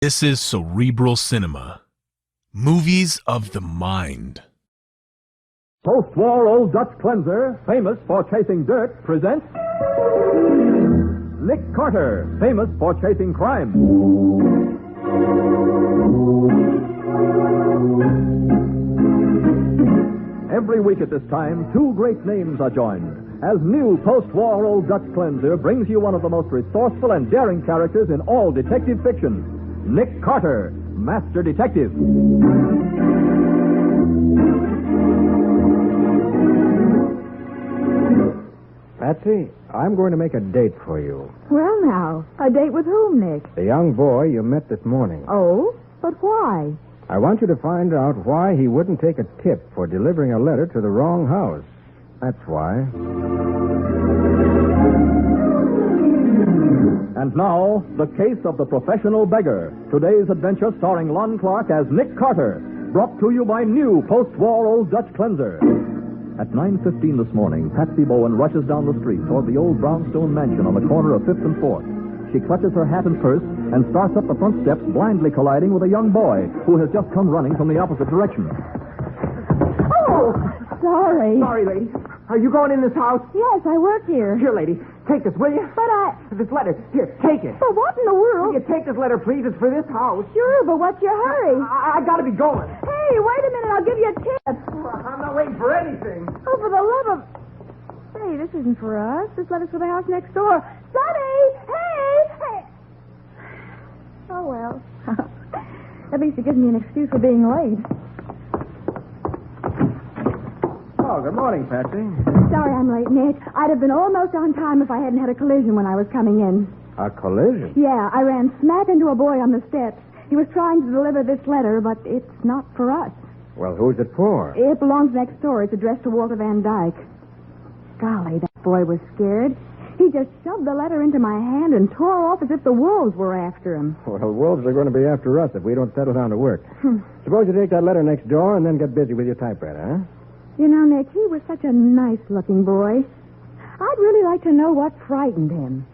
This is Cerebral Cinema. Movies of the mind. Post-war Old Dutch Cleanser, famous for chasing dirt, presents Nick Carter, famous for chasing crime. Every week at this time, two great names are joined, as new post-war Old Dutch Cleanser brings you one of the most resourceful and daring characters in all detective fiction, Nick Carter, Master Detective. Patsy, I'm going to make a date for you. Well, now, a date with whom, Nick? The young boy you met this morning. Oh, but why? I want you to find out why he wouldn't take a tip for delivering a letter to the wrong house. That's why. And now, the case of the professional beggar. Today's adventure starring Lon Clark as Nick Carter. Brought to you by new post-war Old Dutch Cleanser. At 9:15 this morning, Patsy Bowen rushes down the street toward the old brownstone mansion on the corner of 5th and 4th. She clutches her hat and purse and starts up the front steps, blindly colliding with a young boy who has just come running from the opposite direction. Oh, sorry. Sorry, lady. Are you going in this house? Yes, I work here. Here, lady. Take this, will you? But This letter. Here, take it. But what in the Will world? you take this letter, please? It's for this house. Sure, but what's your hurry? I gotta be going. Hey, wait a minute, I'll give you a tip. I'm not waiting for anything. Oh, for the love of... Hey, this isn't for us. This letter's for the house next door. Sonny! Hey! Oh, well. At least it gives me an excuse for being late. Oh, good morning, Patsy. Sorry I'm late, Nick. I'd have been almost on time if I hadn't had a collision when I was coming in. A collision? Yeah, I ran smack into a boy on the steps. He was trying to deliver this letter, but it's not for us. Well, who's it for? It belongs next door. It's addressed to Walter Van Dyke. Golly, that boy was scared. He just shoved the letter into my hand and tore off as if the wolves were after him. Well, wolves are going to be after us if we don't settle down to work. Suppose you take that letter next door and then get busy with your typewriter, huh? You know, Nick, he was such a nice-looking boy. I'd really like to know what frightened him.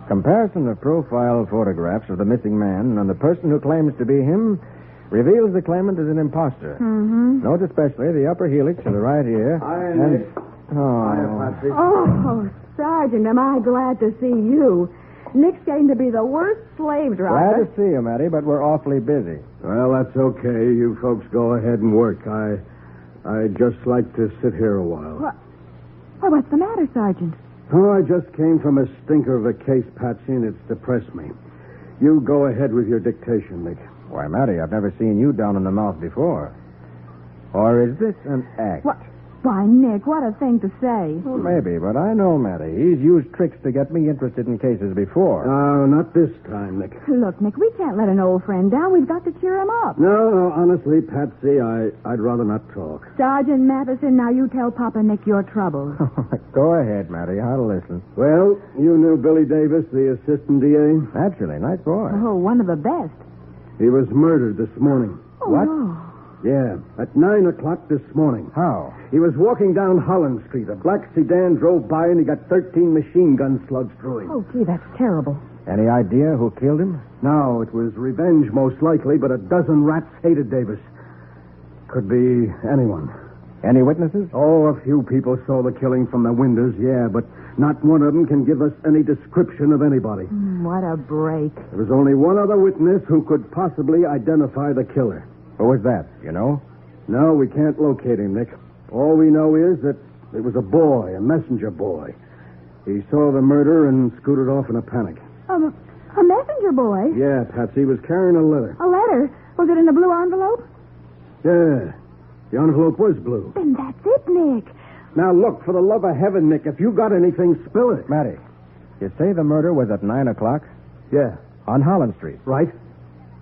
Comparison of profile photographs of the missing man and the person who claims to be him reveals the claimant as an imposter. Mm-hmm. Note especially the upper helix of the right ear. Patsy. Oh, Sergeant, am I glad to see you. Nick's getting to be the worst slave Glad driver. to see you, Matty, but we're awfully busy. Well, that's okay. You folks go ahead and work. I'd just like to sit here a while. Well, what's the matter, Sergeant? Oh, I just came from a stinker of a case, Patsy, and it's depressed me. You go ahead with your dictation, Nick. Why, Matty, I've never seen you down in the mouth before. Or is this an act? What? Why, Nick, what a thing to say. Well, maybe, but I know Matty. He's used tricks to get me interested in cases before. No, not this time, Nick. Look, Nick, we can't let an old friend down. We've got to cheer him up. No, honestly, Patsy, I'd rather not talk. Sergeant Matheson, now you tell Papa Nick your troubles. Go ahead, Matty. I'll listen. Well, you knew Billy Davis, the assistant DA? Naturally, nice boy. Oh, one of the best. He was murdered this morning. Oh, What? no. Yeah, at 9 o'clock this morning. How? He was walking down Holland Street. A black sedan drove by, and he got 13 machine gun slugs through him. Oh, gee, that's terrible. Any idea who killed him? No, it was revenge, most likely, but a dozen rats hated Davis. Could be anyone. Any witnesses? Oh, a few people saw the killing from the windows, yeah, but not one of them can give us any description of anybody. What a break. There was only one other witness who could possibly identify the killer. Who was that? You know? No, we can't locate him, Nick. All we know is that it was a boy, a messenger boy. He saw the murder and scooted off in a panic. A messenger boy? Yeah, Patsy, he was carrying a letter. A letter? Was it in a blue envelope? Yeah, the envelope was blue. Then that's it, Nick. Now, look, for the love of heaven, Nick, if you got anything, spill it. Matty, you say the murder was at 9 o'clock? Yeah, On Holland Street. right?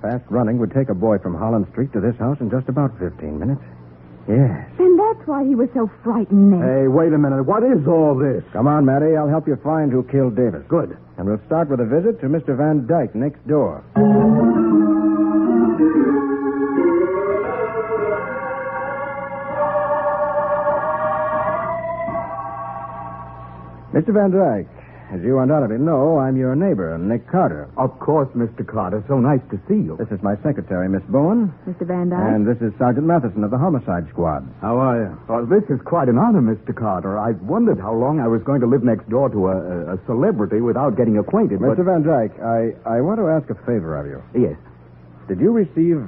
Fast running would take a boy from Holland Street to this house in just about 15 minutes. Yes. Then that's why he was so frightened, Nick. Hey, wait a minute. What is all this? Come on, Matty. I'll help you find who killed Davis. Good. And we'll start with a visit to Mr. Van Dyke next door. Mr. Van Dyke, as you undoubtedly know, I'm your neighbor, Nick Carter. Of course, Mr. Carter. So nice to see you. This is my secretary, Miss Bowen. Mr. Van Dyke? And this is Sergeant Matheson of the Homicide Squad. How are you? Oh, this is quite an honor, Mr. Carter. I've wondered how long I was going to live next door to a celebrity without getting acquainted. Mr. Van Dyke, I want to ask a favor of you. Yes. Did you receive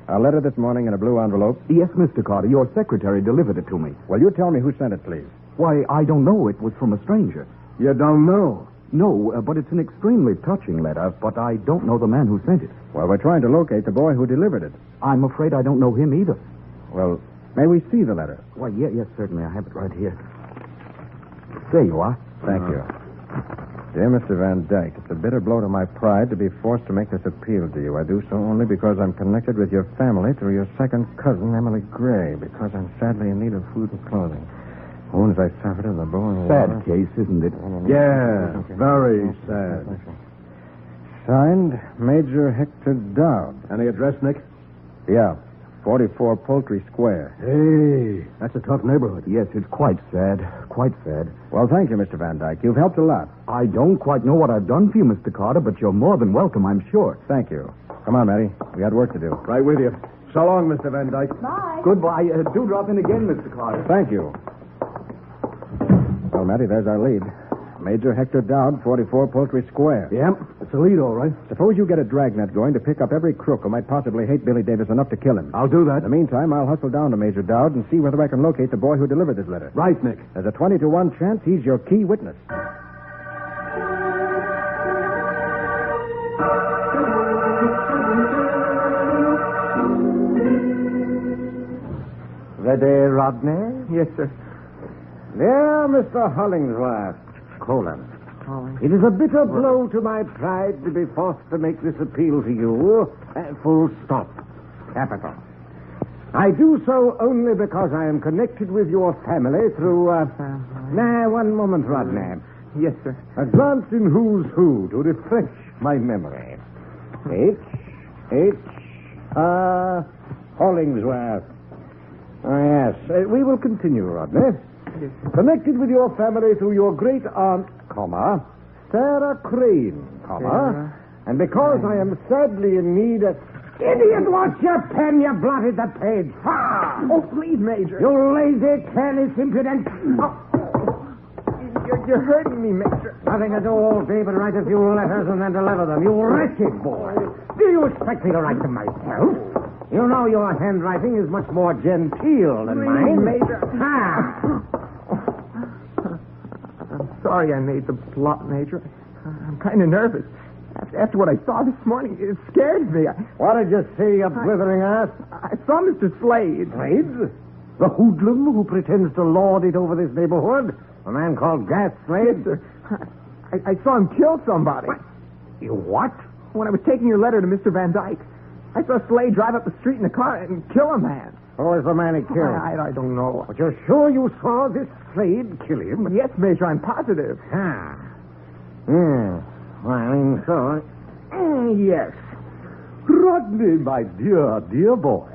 a letter this morning in a blue envelope? Yes, Mr. Carter. Your secretary delivered it to me. Well, you tell me who sent it, please. Why, I don't know. It was from a stranger. You don't know? No, but it's an extremely touching letter, but I don't know the man who sent it. Well, we're trying to locate the boy who delivered it. I'm afraid I don't know him either. Well, may we see the letter? Why, yes, certainly. I have it right here. There you are. Thank you. Dear Mr. Van Dyke, it's a bitter blow to my pride to be forced to make this appeal to you. I do so only because I'm connected with your family through your second cousin, Emily Gray, because I'm sadly in need of food and clothing. Wounds I suffered in the Bowen Sad War. case, isn't it? Yeah, very sad. Signed, Major Hector Dowd. Any address, Nick? Yeah, 44 Poultry Square. Hey, that's a tough neighborhood. Yes, it's quite sad. Quite sad. Well, thank you, Mr. Van Dyke. You've helped a lot. I don't quite know what I've done for you, Mr. Carter, but you're more than welcome, I'm sure. Thank you. Come on, Matty. We got work to do. Right with you. So long, Mr. Van Dyke. Bye. Goodbye. Do drop in again, Mr. Carter. Thank you. Well, Matty, there's our lead. Major Hector Dowd, 44 Poultry Square. Yep, it's a lead, all right. Suppose you get a dragnet going to pick up every crook who might possibly hate Billy Davis enough to kill him. I'll do In that. the meantime, I'll hustle down to Major Dowd and see whether I can locate the boy who delivered this letter. Right, Nick. There's a 20 to 1 chance he's your key witness. Ready, Rodney? Yes, sir. Dear Mr. Hollingsworth, colon. It is a bitter blow to my pride to be forced to make this appeal to you. Full stop. Capital. I do so only because I am connected with your family through, one moment, Rodney. Yes, sir. A glance in who's who to refresh my memory. Hollingsworth. Oh, yes. We will continue, Rodney. Connected with your family through your great aunt, Sarah Crane, and because I am sadly in need of... Idiot, watch your pen, you blotted the page. Oh, please, Major. You lazy, careless, impudent... You're hurting me, Major. Nothing to do all day but write a few letters and then deliver them. You wretched boy. Do you expect me to write them myself? You know your handwriting is much more genteel than mine. Major. Ha! I'm sorry I made the plot, Major. I'm kind of nervous. After what I saw this morning, it scared me. What did you see, you blithering ass? I saw Mr. Slade. Slade? The hoodlum who pretends to lord it over this neighborhood? A man called Gas Slade? Yes, sir. I saw him kill somebody. You what? When I was taking your letter to Mr. Van Dyke, I saw Slade drive up the street in a car and kill a man. Who is the man he killed? I don't know. But you're sure you saw this Slade kill him? Yes, Major, I'm positive. Well, I'm sorry. Yes. Rodney, my dear, dear boy.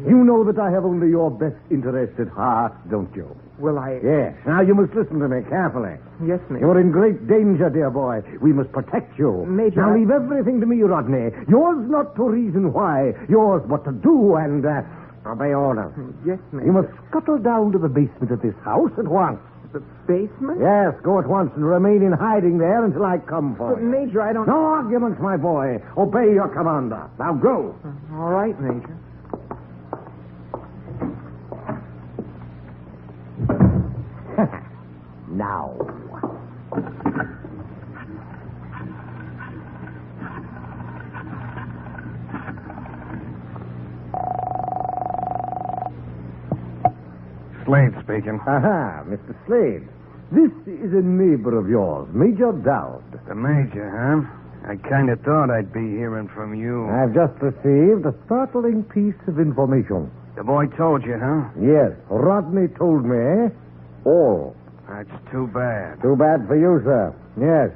You know that I have only your best interest at heart, don't you? Will I... Yes. Now you must listen to me carefully. Yes, Major. You're in great danger, dear boy. We must protect you. Major, Now I- leave everything to me, Rodney. Yours not to reason why. Yours what to do and obey orders. Yes, Major. You must scuttle down to the basement of this house at once. The basement? Yes, go at once and remain in hiding there until I come for But, you. Major, I don't... No arguments, my boy. Obey your commander. Now go. All right, Major. Now. Slade speaking. Aha, Mr. Slade. This is a neighbor of yours, Major Dowd. The Major, huh? I kind of thought I'd be hearing from you. I've just received a startling piece of information. The boy told you, huh? Yes, Rodney told me all. That's too bad. Too bad for you, sir. Yes.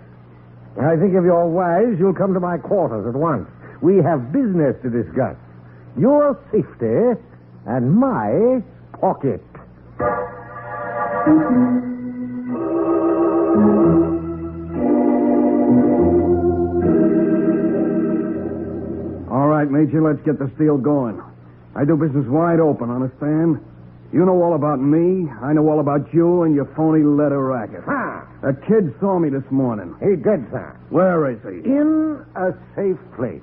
I think if you're wise, you'll come to my quarters at once. We have business to discuss. Your safety and my pocket. All right, Major, let's get the steal going. I do business wide open, understand? You know all about me, I know all about you and your phony letter racket. Ha! A kid saw me this morning. He did, sir. Where is he? In a safe place.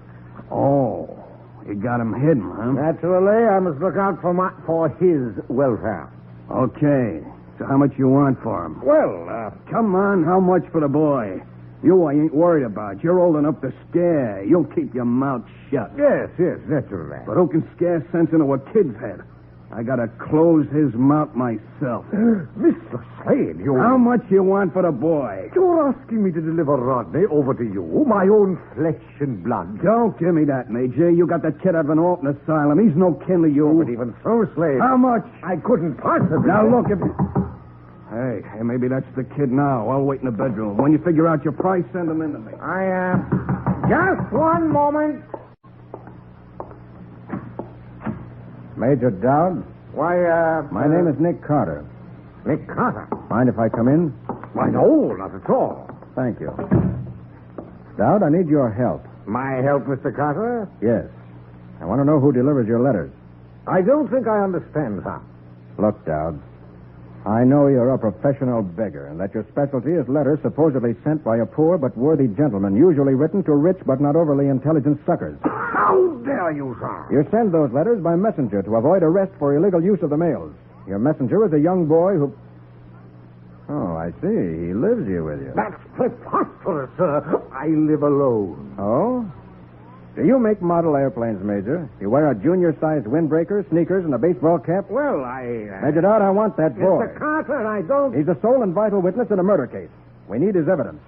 Oh, you got him hidden, huh? Naturally, I must look out for his welfare. Okay. So how much you want for him? Well, Come on, how much for the boy? You I ain't worried about. You're old enough to scare. You'll keep your mouth shut. yes, naturally. But who can scare sense into a kid's head? I gotta close his mouth myself. Mr. Slade, How much you want for the boy? You're asking me to deliver Rodney over to you, my own flesh and blood. Don't give me that, Major. You got that kid out of an orphan asylum. He's no kin to you. But even so, Slade, How much? I couldn't possibly... Now, look, if... Hey, maybe that's the kid now. I'll wait in the bedroom. When you figure out your price, send him in to me. Just one moment. Major Dowd? Why, My name is Nick Carter. Nick Carter. Mind if I come in? Why, no, not at all. Thank you. Dowd, I need your help. My help, Mr. Carter? Yes. I want to know who delivers your letters. I don't think I understand, sir. Look, Dowd, I know you're a professional beggar and that your specialty is letters supposedly sent by a poor but worthy gentleman, usually written to rich but not overly intelligent suckers. How dare you, sir? You send those letters by messenger to avoid arrest for illegal use of the mails. Your messenger is a young boy who... Oh, I see. He lives here with you. That's preposterous, sir. I live alone. Oh? Do you make model airplanes, Major? You wear a junior-sized windbreaker, sneakers, and a baseball cap? Well, Major Dowd, I want that boy. Mr. Carter, I don't... He's the sole and vital witness in a murder case. We need his evidence.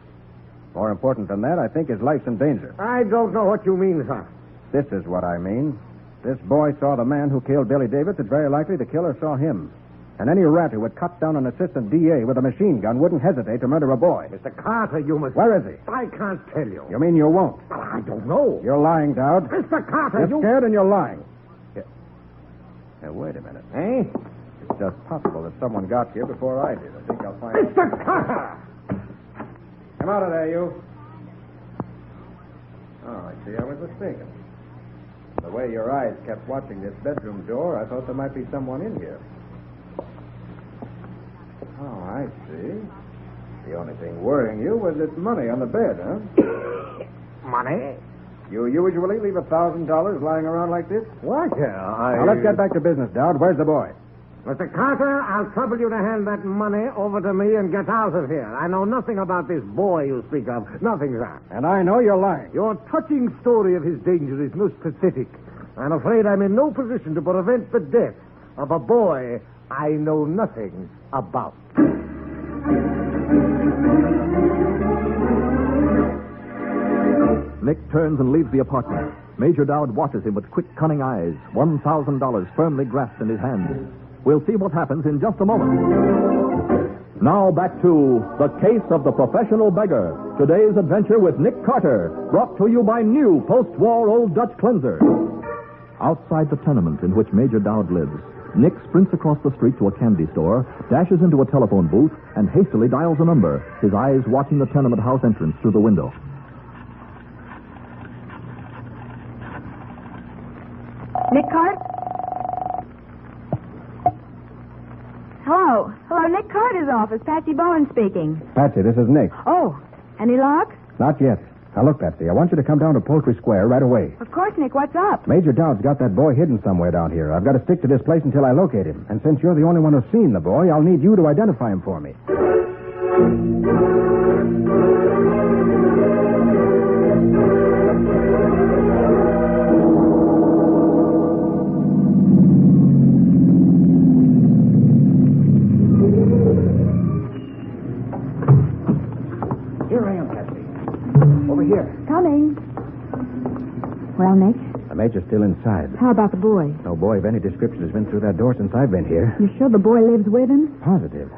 More important than that, I think his life's in danger. I don't know what you mean, sir. This is what I mean. This boy saw the man who killed Billy Davis. It's very likely the killer saw him. And any rat who would cut down an assistant DA with a machine gun wouldn't hesitate to murder a boy. Mr. Carter, you must... Where is he? I can't tell you. You mean you won't? Well, I don't know. You're lying, Dowd. Mr. Carter, You're scared and you're lying. Now, wait a minute. Eh? It's just possible that someone got here before I did. I think I'll find... Mr. Carter! Come out of there, you. Oh, I see. I was mistaken. The way your eyes kept watching this bedroom door, I thought there might be someone in here. Oh, I see. The only thing worrying you was this money on the bed, huh? Money? You usually leave $1,000 lying around like this? What? Now, let's get back to business, Dowd. Where's the boy? Mr. Carter, I'll trouble you to hand that money over to me and get out of here. I know nothing about this boy you speak of. Nothing, sir. And I know you're lying. Your touching story of his danger is most pathetic. I'm afraid I'm in no position to prevent the death of a boy I know nothing about. Nick turns and leaves the apartment. Major Dowd watches him with quick, cunning eyes, $1,000 firmly grasped in his hand. We'll see what happens in just a moment. Now back to The Case of the Professional Beggar. Today's adventure with Nick Carter, brought to you by new post-war Old Dutch Cleanser. Outside the tenement in which Major Dowd lives, Nick sprints across the street to a candy store, dashes into a telephone booth, and hastily dials a number, his eyes watching the tenement house entrance through the window. Nick Carter? Hello, Nick Carter's office. Patsy Bowen speaking. Patsy, this is Nick. Oh, any luck? Not yet. Now, look, Patsy, I want you to come down to Poultry Square right away. Of course, Nick. What's up? Major Dowd's got that boy hidden somewhere down here. I've got to stick to this place until I locate him. And since you're the only one who's seen the boy, I'll need you to identify him for me. Here I am, Patsy. Over here. Coming. Well, Nick, The Major's still inside. how about the boy? No boy of any description has been through that door since I've been here. You sure the boy lives with him? Positive.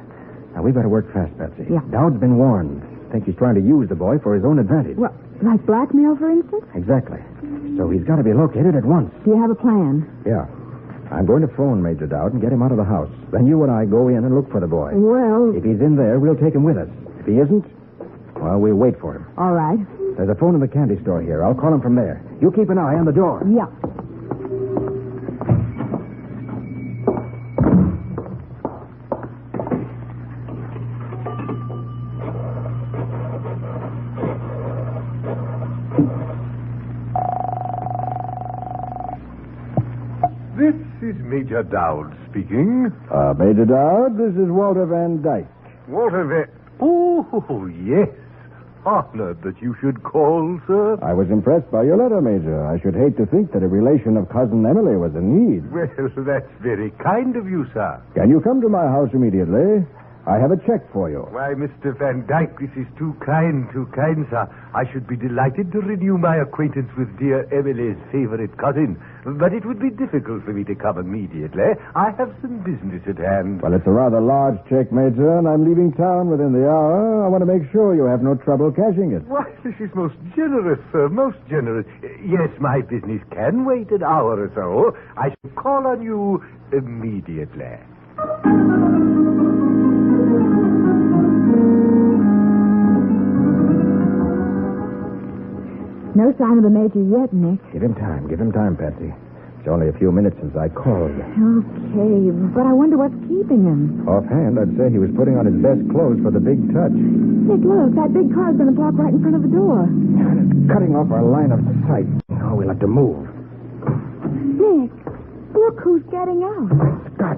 Now, we better work fast, Patsy. Yeah. Dowd's been warned. Think he's trying to use the boy for his own advantage. Well, like blackmail, for instance? Exactly. So he's got to be located at once. Do you have a plan? Yeah. I'm going to phone Major Dowd and get him out of the house. Then you and I go in and look for the boy. Well, If he's in there, we'll take him with us. If he isn't, well, we'll wait for him. All right. There's a phone in the candy store here. I'll call him from there. You keep an eye on the door. Yeah. This is Major Dowd speaking. Major Dowd, this is Walter Van Dyke. Walter Oh, yes. Honored that you should call, sir. I was impressed by your letter, Major. I should hate to think that a relation of Cousin Emily was in need. Well, that's very kind of you, sir. Can you come to my house immediately? I have a check for you. Why, Mr. Van Dyke, this is too kind, sir. I should be delighted to renew my acquaintance with dear Emily's favorite cousin. But it would be difficult for me to come immediately. I have some business at hand. Well, it's a rather large check, Major, and I'm leaving town within the hour. I want to make sure you have no trouble cashing it. Why, this is most generous, sir, most generous. Yes, my business can wait an hour or so. I shall call on you immediately. No sign of the Major yet, Nick. Give him time, Patsy. It's only a few minutes since I called. Okay, but I wonder what's keeping him. Offhand, I'd say he was putting on his best clothes for the big touch. Nick, look, that big car's going to park right in front of the door. It's cutting off our line of sight. Oh, we'll have to move. Nick, look who's getting out. Scott,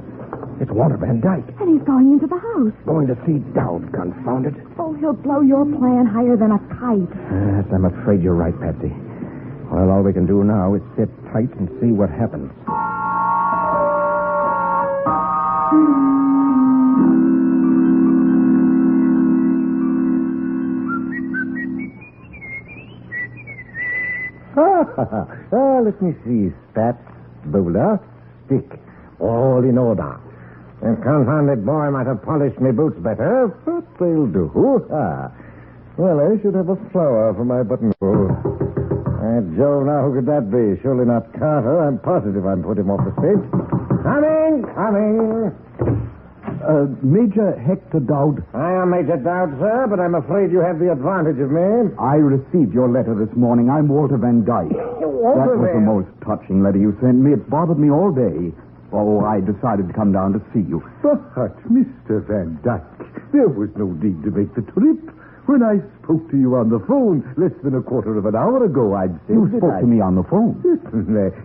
it's Walter Van Dyke. And he's going into the house. Going to see Dowd, confound it. Oh, he'll blow your plan higher than a kite. Yes, I'm afraid you're right, Patsy. Well, all we can do now is sit tight and see what happens. Let me see. Spat, bowler, stick. All in order. The confounded boy might have polished me boots better, but they'll do. Well, I should have a flower for my buttonhole. Joe, now who could that be? Surely not Carter. I'm positive I'm put him off the scent. Coming. Major Hector Dowd. I am Major Dowd, sir, but I'm afraid you have the advantage of me. I received your letter this morning. I'm Walter Van Dyke. That was the most touching letter you sent me. It bothered me all day. Oh, I decided to come down to see you. But, Mr. Van Dyke, there was no need to make the trip. When I spoke to you on the phone less than a quarter of an hour ago, I'd said You spoke to me on the phone.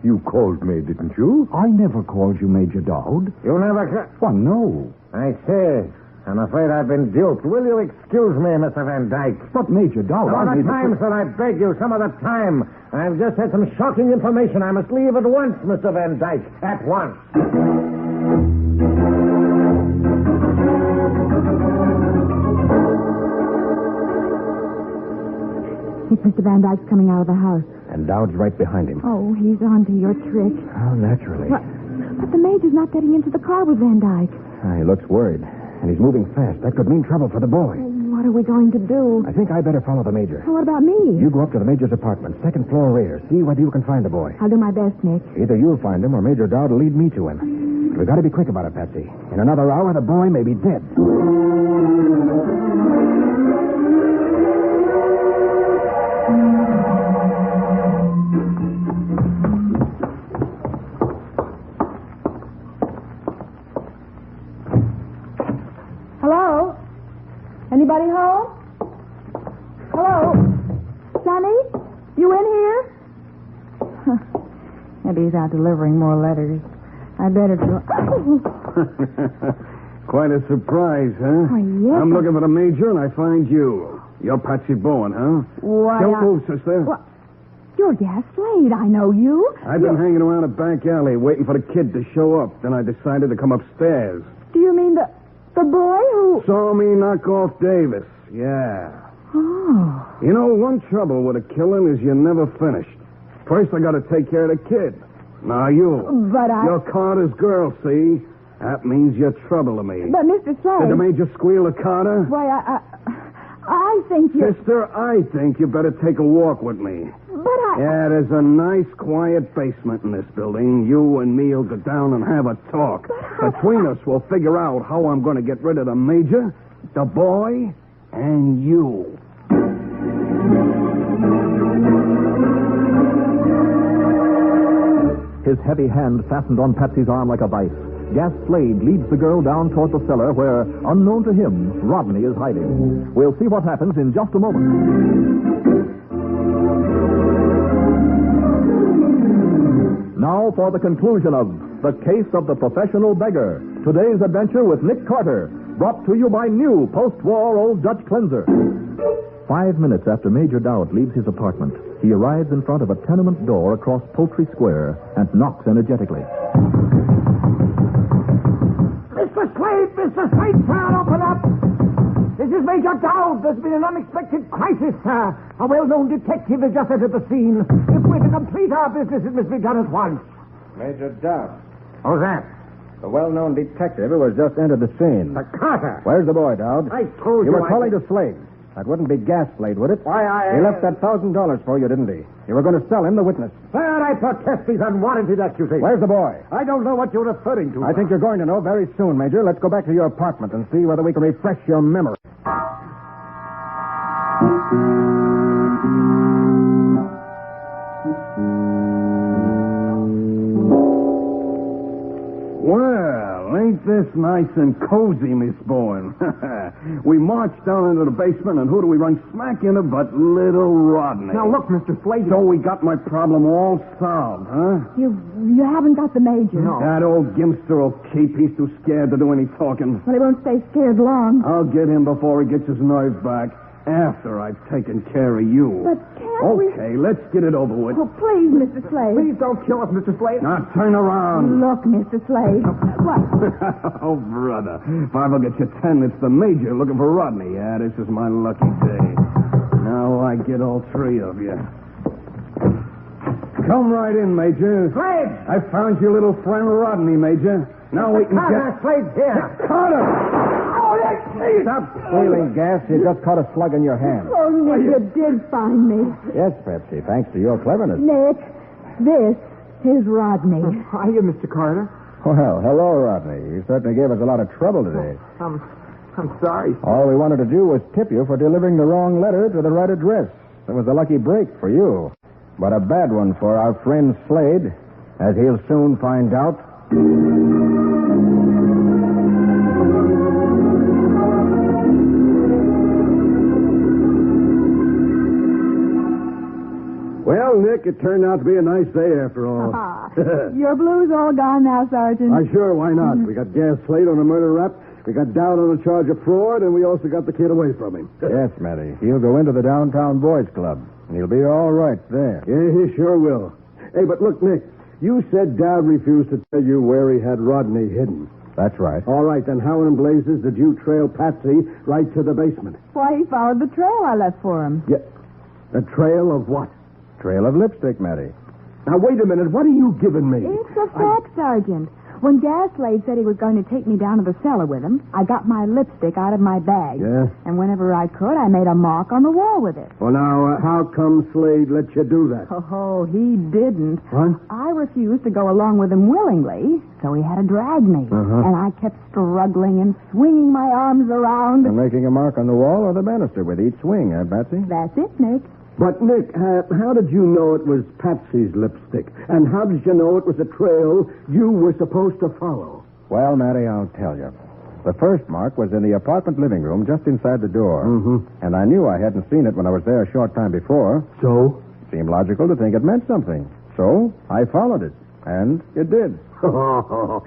You called me, didn't you? I never called you Major Dowd. You never... Why, no. I say, I'm afraid I've been duped. Will you excuse me, Mr. Van Dyke? But Major Dowd, Some other time, sir, I beg you, some other time. I've just had some shocking information. I must leave at once, Mr. Van Dyke. At once. Think Mr. Van Dyke's coming out of the house. And Dowd's right behind him. Oh, he's on to your trick. Oh, naturally. But the Major's not getting into the car with Van Dyke. He looks worried. And he's moving fast. That could mean trouble for the boy. What are we going to do? I think I better follow the Major. What about me? You go up to the Major's apartment, second floor rear. See whether you can find the boy. I'll do my best, Nick. Either you'll find him or Major Dowd will lead me to him. But we've got to be quick about it, Patsy. In another hour, the boy may be dead. Hello? Anybody home? Hello? Sonny? You in here? Maybe he's out delivering more letters. I better go. Quite a surprise, huh? Oh, yes. I'm looking for the Major, and I find you. You're Patsy Bowen, huh? Why, Don't move, sister. What? You're Gas Slade. I know you. I've been hanging around a back alley waiting for the kid to show up. Then I decided to come upstairs. Do you mean the boy who... Saw me knock off Davis. Yeah. Oh. You know, one trouble with a killing is you're never finished. First, I got to take care of the kid. Now you. But You're Carter's girl, see? That means you're trouble to me. But, Mr. Slade... Did the Major squeal at Carter? Why, I think you... Sister, I think you better take a walk with me. But Yeah, there's a nice, quiet basement in this building. You and me will go down and have a talk. Between us, we'll figure out how I'm going to get rid of the Major, the boy, And you. His heavy hand fastened on Patsy's arm like a vice. Gas Slade leads the girl down toward the cellar where, unknown to him, Rodney is hiding. We'll see what happens in just a moment. Now for the conclusion of The Case of the Professional Beggar. Today's adventure with Nick Carter, brought to you by new post-war Old Dutch Cleanser. 5 minutes after Major Dowd leaves his apartment, he arrives in front of a tenement door across Poultry Square and knocks energetically. Mr. Slade, sir, open up. This is Major Dowd. There's been an unexpected crisis, sir. A well-known detective has just entered the scene. If we're to complete our business, it must be done at once. Major Dowd. Who's that? The well-known detective who has just entered the scene. The Carter. Where's the boy, Dowd? I told you. You were calling to Slade. That wouldn't be Gas Slade, would it? Why, He left that $1,000 for you, didn't he? You were going to sell him the witness. Sir, I protest these unwarranted accusations. Where's the boy? I don't know what you're referring to. I think you're going to know very soon, Major. Let's go back to your apartment and see whether we can refresh your memory. Well, ain't this nice and cozy, Miss Bowen? We marched down into the basement, and who do we run smack into but little Rodney? Now, look, Mr. Slade. So we got my problem all solved, huh? You haven't got the major. No. That old gimster will keep. He's too scared to do any talking. Well, he won't stay scared long. I'll get him before he gets his nerve back. After I've taken care of you. But can't we... Okay, let's get it over with. Oh, please, Mr. Slade. Please don't kill us, Mr. Slade. Now turn around. Look, Mr. Slade. What? Oh, brother. If I look at you 10, it's the major looking for Rodney. Yeah, this is my lucky day. Now I get all three of you. Come right in, Major. Slade! I found your little friend Rodney, Major. Now we can Carter, Slade's here. Carter! Stop squealing, Gas. You just caught a slug in your hand. Oh, Nick, you did find me. Yes, Patsy, thanks to your cleverness. Nick, this is Rodney. Are you, Mr. Carter? Well, hello, Rodney. You certainly gave us a lot of trouble today. I'm sorry. All we wanted to do was tip you for delivering the wrong letter to the right address. It was a lucky break for you, but a bad one for our friend Slade, as he'll soon find out. Well, Nick, it turned out to be a nice day after all. Your blues all gone now, Sergeant. Sure, why not? We got Gas Slade on a murder rap, we got Dowd on a charge of fraud, and we also got the kid away from him. Yes, Matty. He'll go into the downtown boys club, and he'll be all right there. Yeah, he sure will. Hey, but look, Nick, you said Dowd refused to tell you where he had Rodney hidden. That's right. All right, then how in blazes did you trail Patsy right to the basement? Why, he followed the trail I left for him. Yeah. The trail of what? Trail of lipstick, Matty. Now, wait a minute. What are you giving me? It's a fact, Sergeant. When Gas Slade said he was going to take me down to the cellar with him, I got my lipstick out of my bag. Yeah? And whenever I could, I made a mark on the wall with it. Well, now, how come Slade let you do that? Oh, he didn't. What? I refused to go along with him willingly, so he had to drag me. Uh-huh. And I kept struggling and swinging my arms around. And making a mark on the wall or the banister with each swing, Patsy? That's it, Nick. But, Nick, how did you know it was Patsy's lipstick? And how did you know it was a trail you were supposed to follow? Well, Matty, I'll tell you. The first mark was in the apartment living room just inside the door. Mm-hmm. And I knew I hadn't seen it when I was there a short time before. So? Seemed logical to think it meant something. So I followed it. And it did. Oh,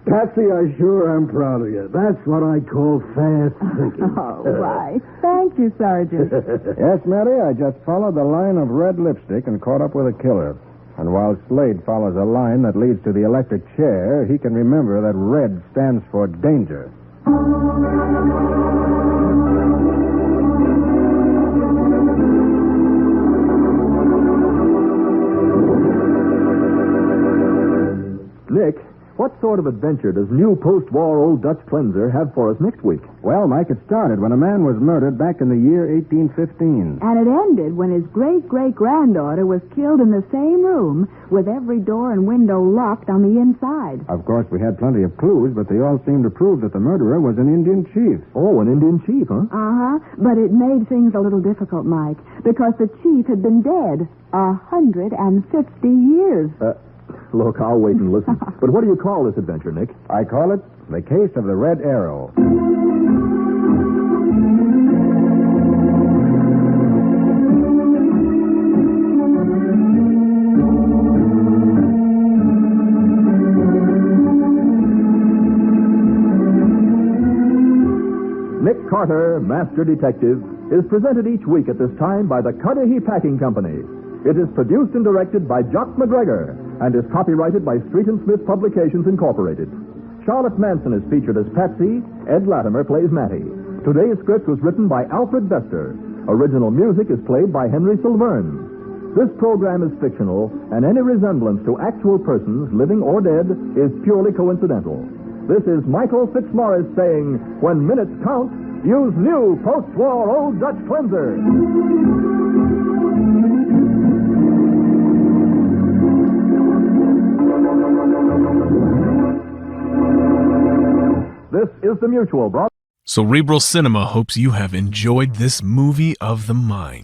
Patsy, I sure am proud of you. That's what I call fast thinking. Oh, why? Thank you, Sergeant. Yes, Matty, I just followed the line of red lipstick and caught up with a killer. And while Slade follows a line that leads to the electric chair, he can remember that red stands for danger. Nick, What sort of adventure does new post-war Old Dutch Cleanser have for us next week? Well, Mike, it started when a man was murdered back in the year 1815. And it ended when his great-great-granddaughter was killed in the same room with every door and window locked on the inside. Of course, we had plenty of clues, but they all seemed to prove that the murderer was an Indian chief. Oh, an Indian chief, huh? Uh-huh. But it made things a little difficult, Mike, because the chief had been dead 150 years. Look, I'll wait and listen. But what do you call this adventure, Nick? I call it The Case of the Red Arrow. Nick Carter, Master Detective, is presented each week at this time by the Cudahy Packing Company. It is produced and directed by Jock McGregor and is copyrighted by Street and Smith Publications, Incorporated. Charlotte Manson is featured as Patsy. Ed Latimer plays Matty. Today's script was written by Alfred Bester. Original music is played by Henry Silverne. This program is fictional, and any resemblance to actual persons, living or dead, is purely coincidental. This is Michael Fitzmaurice saying, when minutes count, use new post-war Old Dutch Cleanser. This is the Mutual broadcast. Cerebral Cinema hopes you have enjoyed this movie of the mind.